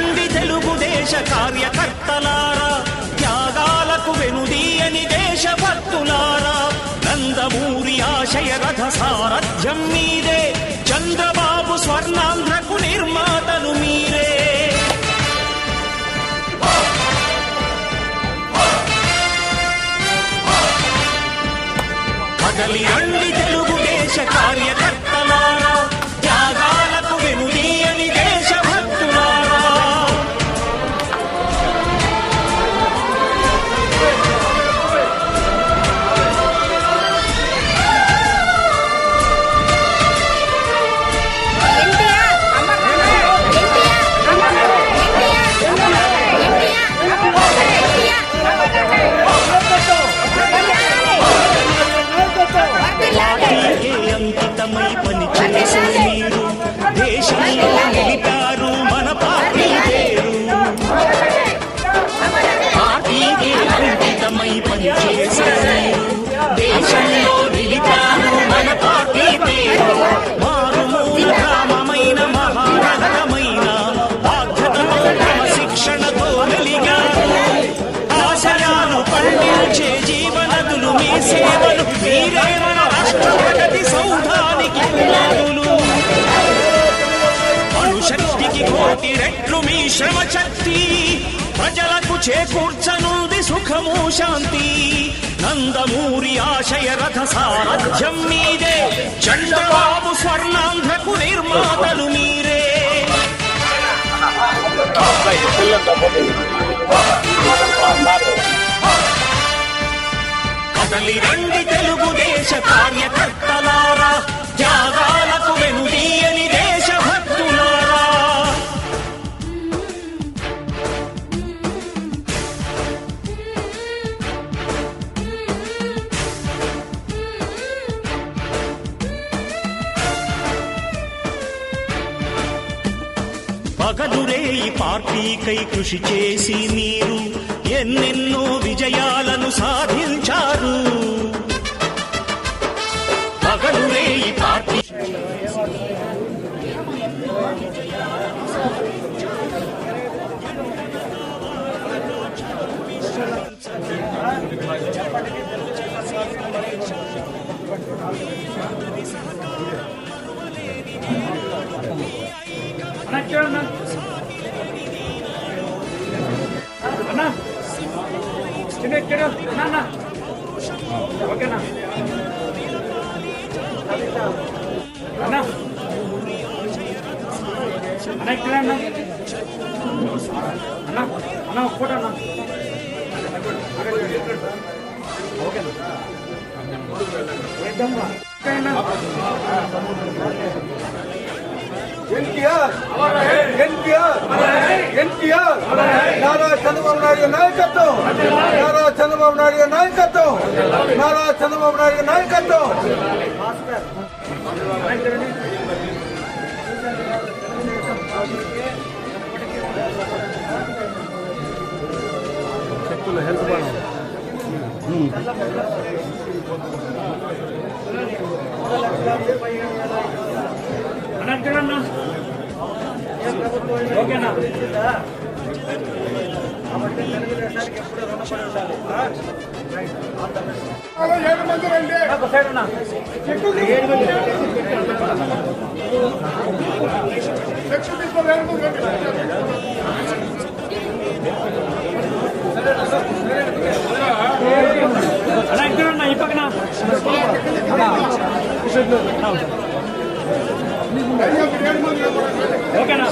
రండి తెలుగుదేశ కార్యకర్తలారా, త్యాగాలకు వెనుదీయని దేశభక్తులారా, నందమూరి ఆశయ రథ సారథ్యం మీదే, చంద్రబాబు స్వర్ణాంధ్రకు నిర్మాతలు మీరే. కదలి రండి తెలుగుదేశ కార్యకర్తలారా, త్యాగాలకు వెనుదీయని దేశభక్తులారా. అంకితమై పనిచేసే మీరు దేశంలో నిలిపారు మన పార్టీ పేరు. పార్టీకి అంకితమై పనిచేసే మీరు దేశంలో నిలిపారు మన పార్టీ పేరు. మారుమూల గ్రామమైన మహానగరమైన బాధ్యతతో క్రమశిక్షణతో వెలిగారు. ఆశయాలు పండించే జీవనదులు మీ సేవలు, మీరే మన రాష్ట్ర ప్రగతి సౌధానికి పునాదులు. అణుశక్తికి కోటి రెట్లు మీ శ్రమ శక్తి, ప్రజలకు చేకూర్చనుంది సుఖము శాంతి. నందమూరి ఆశయ రథ సారథ్యం మీదే, చంద్రబాబు స్వర్ణాంధ్రకు నిర్మాతలు మీరే. కదలి రండి తెలుగుదేశ కార్యకర్తలారా, త్యాగాలకు వెనుదీయని దేశభక్తులారా. పగలురే ఈ పార్టీకై కృషి చేసి మీరు ఎన్నెన్నో విజయాలను సాధించారు. పగలురే ఈ పార్టీ ఓకేనా అన్నా అన్నా అన్నా ఫోటో అన్నా ఓకేనా ఎన్టీఆర్ నారా చంద్రబాబు నాయుడు నాయకత్వం, నారా చంద్రబాబు నాయుడు నాయకత్వం, నారా చంద్రబాబు నాయుడు నాయకత్వం. హెల్త్ ఓకేనా ఈ పక్కన ఓకేనా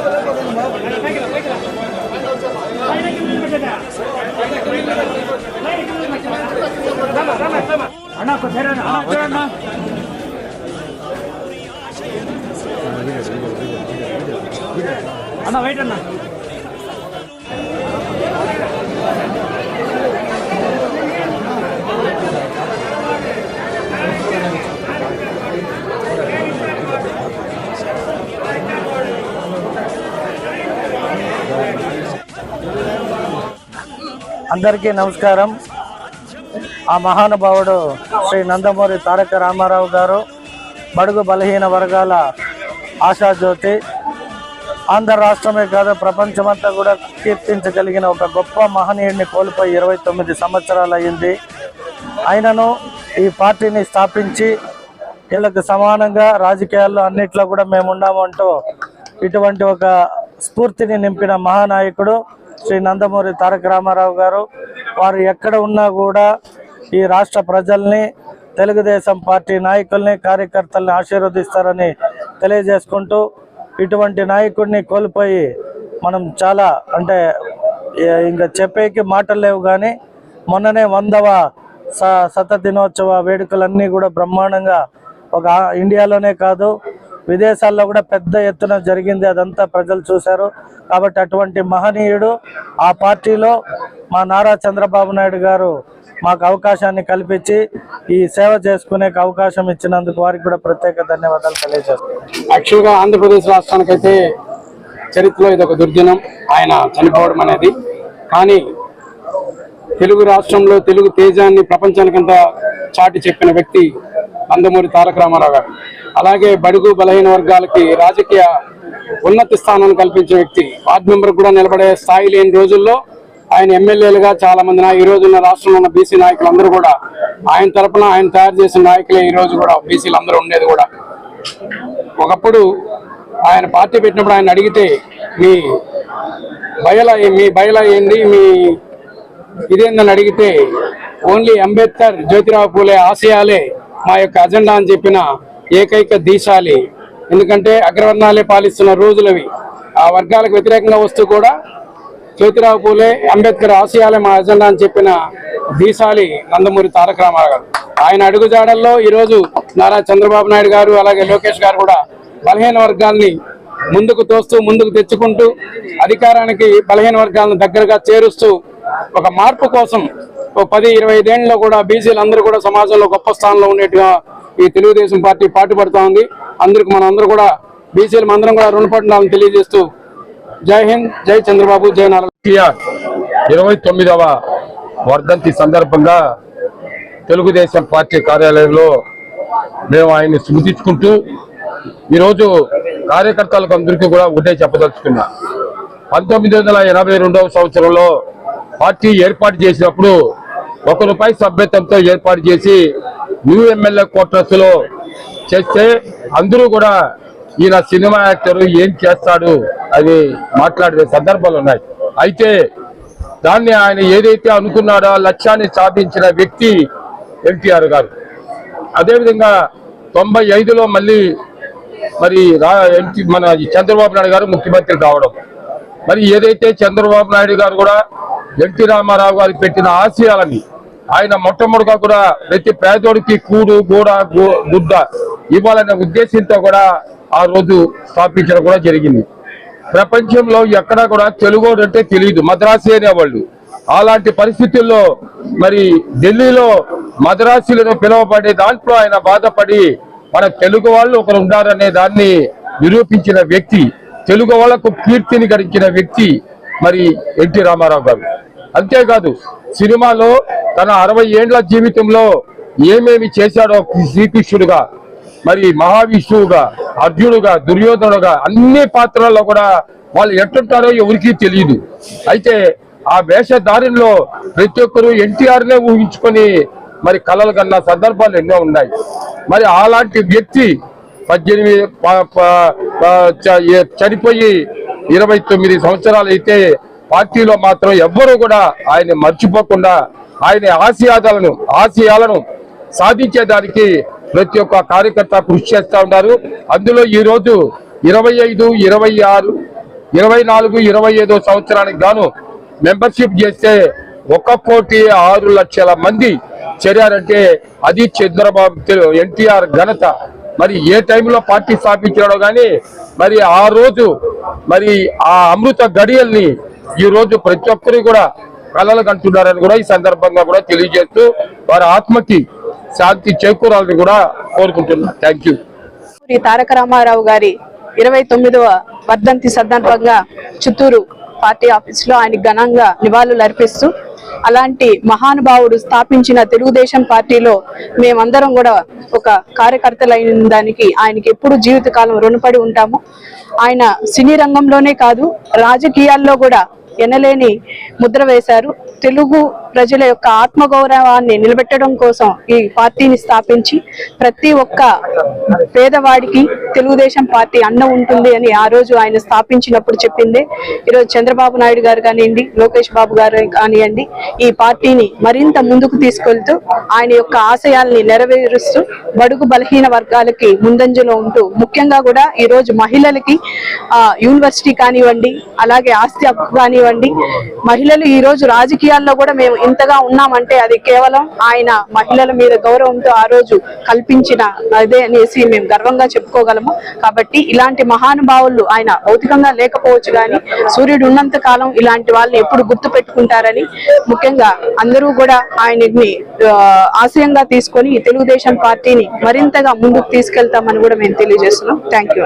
అన్నా అన్నా అన్నా వెయిట్ అన్నా అందరికీ నమస్కారం. ఆ మహానుభావుడు శ్రీ నందమూరి తారక రామారావు గారు బడుగు బలహీన వర్గాల ఆశాజ్యోతి. ఆంధ్ర రాష్ట్రమే కాదు ప్రపంచమంతా కూడా కీర్తించగలిగిన ఒక గొప్ప మహనీయుడిని కోల్పోయి 29 సంవత్సరాలు అయింది. ఆయనను ఈ పార్టీని స్థాపించి వీళ్ళకి సమానంగా రాజకీయాల్లో అన్నిట్లో కూడా మేము ఉన్నాము అంటూ ఇటువంటి ఒక స్ఫూర్తిని నింపిన మహానాయకుడు శ్రీ నందమూరి తారక రామారావు గారు. వారు ఎక్కడ ఉన్నా కూడా ఈ రాష్ట్ర ప్రజల్ని, తెలుగుదేశం పార్టీ నాయకుల్ని, కార్యకర్తల్ని ఆశీర్వదిస్తారని తెలియజేసుకుంటూ ఇటువంటి నాయకుడిని కోల్పోయి మనం చాలా అంటే ఇంకా చెప్పేకి మాటలు లేవు. కానీ మొన్ననే 100వ శత దినోత్సవ వేడుకలన్నీ కూడా బ్రహ్మాండంగా ఒక ఇండియాలోనే కాదు విదేశాల్లో కూడా పెద్ద ఎత్తున జరిగింది. అదంతా ప్రజలు చూశారు. కాబట్టి అటువంటి మహనీయుడు ఆ పార్టీలో మా నారా చంద్రబాబు నాయుడు గారు మాకు అవకాశాన్ని కల్పించి ఈ సేవ చేసుకునే అవకాశం ఇచ్చినందుకు వారికి కూడా ప్రత్యేక ధన్యవాదాలు తెలియజేస్తాను. యాక్చువల్గా ఆంధ్రప్రదేశ్ రాష్ట్రానికైతే చరిత్రలో ఇది ఒక దుర్దినం, ఆయన చనిపోవడం అనేది. కానీ తెలుగు రాష్ట్రంలో తెలుగు తేజాన్ని ప్రపంచానికంతా చాటి చెప్పిన వ్యక్తి నందమూరి తారక రామారావు గారు. అలాగే బడుగు బలహీన వర్గాలకి రాజకీయ ఉన్నత స్థానాన్ని కల్పించే వ్యక్తి. వార్డు మెంబర్ కూడా నిలబడే స్థాయి లేని రోజుల్లో ఆయన ఎమ్మెల్యేలుగా చాలా మంది ఈ రోజున్న రాష్ట్రంలో ఉన్న బీసీ నాయకులందరూ కూడా ఆయన తరపున ఆయన తయారు చేసిన నాయకులే ఈ రోజు కూడా బీసీలు అందరూ ఉండేది కూడా. ఒకప్పుడు ఆయన పార్టీ పెట్టినప్పుడు ఆయన అడిగితే మీ బయలా ఏంది, మీ ఇదేందని అడిగితే ఓన్లీ అంబేద్కర్, జ్యోతిరావు పూలే ఆశయాలే మా యొక్క అజెండా అని చెప్పిన ఏకైక దీశాలి. ఎందుకంటే అగ్రవర్ణాలే పాలిస్తున్న రోజులవి. ఆ వర్గాలకు వ్యతిరేకంగా వస్తూ కూడా జ్యోతిరావు పూలే, అంబేద్కర్ ఆశయాలే మా అజెండా అని చెప్పిన దీశాలి నందమూరి తారక రామారావు గారు. ఆయన అడుగుజాడల్లో ఈరోజు నారా చంద్రబాబు నాయుడు గారు, అలాగే లోకేష్ గారు కూడా బలహీన వర్గాల్ని ముందుకు తోస్తూ, ముందుకు తెచ్చుకుంటూ, అధికారానికి బలహీన వర్గాలను దగ్గరగా చేరుస్తూ ఒక మార్పు కోసం ఒక 10-25 ఏళ్ళలో కూడా బీసీలు అందరూ కూడా సమాజంలో గొప్ప స్థానంలో ఉండేట్టుగా ఈ తెలుగుదేశం పార్టీ పాటుపడుతూ ఉంది. అందుకు మనం అందరూ కూడా బీసీలు అందరం కూడా రుణపడాలని తెలియజేస్తూ జై హింద్, జై చంద్రబాబు, జై నారా. 29వ వర్ధంతి సందర్భంగా తెలుగుదేశం పార్టీ కార్యాలయంలో మేము ఆయన్ని స్మృతించుకుంటూ ఈరోజు కార్యకర్తలకు అందరికీ కూడా ఒకటే చెప్పదలుచుకున్నా. 1982వ సంవత్సరంలో పార్టీ ఏర్పాటు చేసినప్పుడు ₹1 సభ్యత్వంతో ఏర్పాటు చేసి న్యూ ఎమ్మెల్యే క్వార్టర్స్ లో చేస్తే అందరూ కూడా ఈయన సినిమా యాక్టర్ ఏం చేస్తాడు అని మాట్లాడే సందర్భాలు ఉన్నాయి. అయితే దాన్ని ఆయన ఏదైతే అనుకున్నాడో లక్ష్యాన్ని సాధించిన వ్యక్తి ఎన్టీఆర్ గారు. అదేవిధంగా 95లో మళ్ళీ మరి మన చంద్రబాబు నాయుడు గారు ముఖ్యమంత్రి కావడం, మరి ఏదైతే చంద్రబాబు నాయుడు గారు కూడా ఎన్టీ రామారావు గారికి పెట్టిన ఆశయాలని ఆయన మొట్టమొదటిగా కూడా ప్రతి పేదోడికి కూడు గూడ గుడ్డ ఇవ్వాలనే ఉద్దేశంతో కూడా ఆ రోజు స్థాపించడం కూడా జరిగింది. ప్రపంచంలో ఎక్కడా కూడా తెలుగోడు అంటే తెలియదు, మద్రాసి అనేవాళ్ళు. అలాంటి పరిస్థితుల్లో మరి ఢిల్లీలో మద్రాసీలను పిలువబడే దాంట్లో ఆయన బాధపడి మన తెలుగు వాళ్ళు ఒకరు ఉండారనే దాన్ని నిరూపించిన వ్యక్తి, తెలుగు వాళ్లకు కీర్తిని గడించిన వ్యక్తి మరి ఎన్టీ రామారావు గారు. అంతేకాదు సినిమాలో తన 60 ఏండ్ల జీవితంలో ఏమేమి చేశాడో శ్రీకృష్ణుడుగా, మరి మహావిష్ణువుగా, అర్జునుడుగా, దుర్యోధనుడుగా అన్ని పాత్రల్లో కూడా వాళ్ళు ఎట్టుంటారో ఎవరికీ తెలియదు. అయితే ఆ వేషధారణలో ప్రతి ఒక్కరూ ఎన్టీఆర్నే ఊహించుకొని మరి కలలు కన్న సందర్భాలు ఎన్నో ఉన్నాయి. మరి అలాంటి వ్యక్తి చనిపోయి 29 సంవత్సరాలు అయితే పార్టీలో మాత్రం ఎవ్వరూ కూడా ఆయన మర్చిపోకుండా ఆయన ఆశయాలను సాధించేదానికి ప్రతి ఒక్క కార్యకర్త కృషి చేస్తా ఉన్నారు. అందులో ఈ రోజు 25, 26, 24, 25వ సంవత్సరానికి గాను మెంబర్షిప్ చేస్తే 1,06,00,000 మంది చేరారంటే అది చంద్రబాబు ఎన్టీఆర్ ఘనత. మరి ఏ టైంలో పార్టీ స్థాపించాడో కానీ మరి ఆ రోజు మరి ఆ అమృత గడియల్ని ఈ రోజు ప్రతి ఒక్కరు కూడా కలలు కంటున్నారని కూడా ఈ సందర్భంగా కూడా తెలియజేస్తూ వారి ఆత్మకి శాంతి చేకూరాలని కూడా కోరుకుంటున్నాను. Thank you. తారక రామారావు గారి 29వ వర్ధంతి సందర్భంగా చిత్తూరు పార్టీ ఆఫీస్ లో ఆయన ఘనంగా నివాళులు అర్పిస్తూ అలాంటి మహానుభావుడు స్థాపించిన తెలుగుదేశం పార్టీలో మేమందరం కూడా ఒక కార్యకర్తలైన దానికి ఆయనకి ఎప్పుడు జీవితకాలం రుణపడి ఉంటాము. ఆయన సినీ రంగంలోనే కాదు, రాజకీయాల్లో కూడా ఎనలేని ముద్ర వేశారు. తెలుగు ప్రజల యొక్క ఆత్మగౌరవాన్ని నిలబెట్టడం కోసం ఈ పార్టీని స్థాపించి ప్రతి ఒక్క పేదవాడికి తెలుగుదేశం పార్టీ అండ ఉంటుంది అని ఆ రోజు ఆయన స్థాపించినప్పుడు చెప్పిందే ఈరోజు చంద్రబాబు నాయుడు గారు కానివ్వండి, లోకేష్ బాబు గారు కానివ్వండి, ఈ పార్టీని మరింత ముందుకు తీసుకెళ్తూ ఆయన యొక్క ఆశయాల్ని నెరవేరుస్తూ బడుగు బలహీన వర్గాలకి ముందంజలో ఉంటూ, ముఖ్యంగా కూడా ఈ రోజు మహిళలకి యూనివర్సిటీ కానివ్వండి, అలాగే ఆస్తి హక్కు కానివ్వండి, మహిళలు ఈ రోజు రాజకీయాల్లో కూడా మేము ఇంతగా ఉన్నామంటే అది కేవలం ఆయన మహిళల మీద గౌరవంతో ఆ రోజు కల్పించిన అదే అనేసి మేము గర్వంగా చెప్పుకోగలము. కాబట్టి ఇలాంటి మహానుభావులు ఆయన భౌతికంగా లేకపోవచ్చు కానీ సూర్యుడు ఉన్నంత కాలం ఇలాంటి వాళ్ళని ఎప్పుడు గుర్తు పెట్టుకుంటారని, ముఖ్యంగా అందరూ కూడా ఆయన్ని ఆశయంగా తీసుకొని తెలుగుదేశం పార్టీని మరింతగా ముందుకు తీసుకెళ్తామని కూడా మేము తెలియజేస్తున్నాం. Thank you.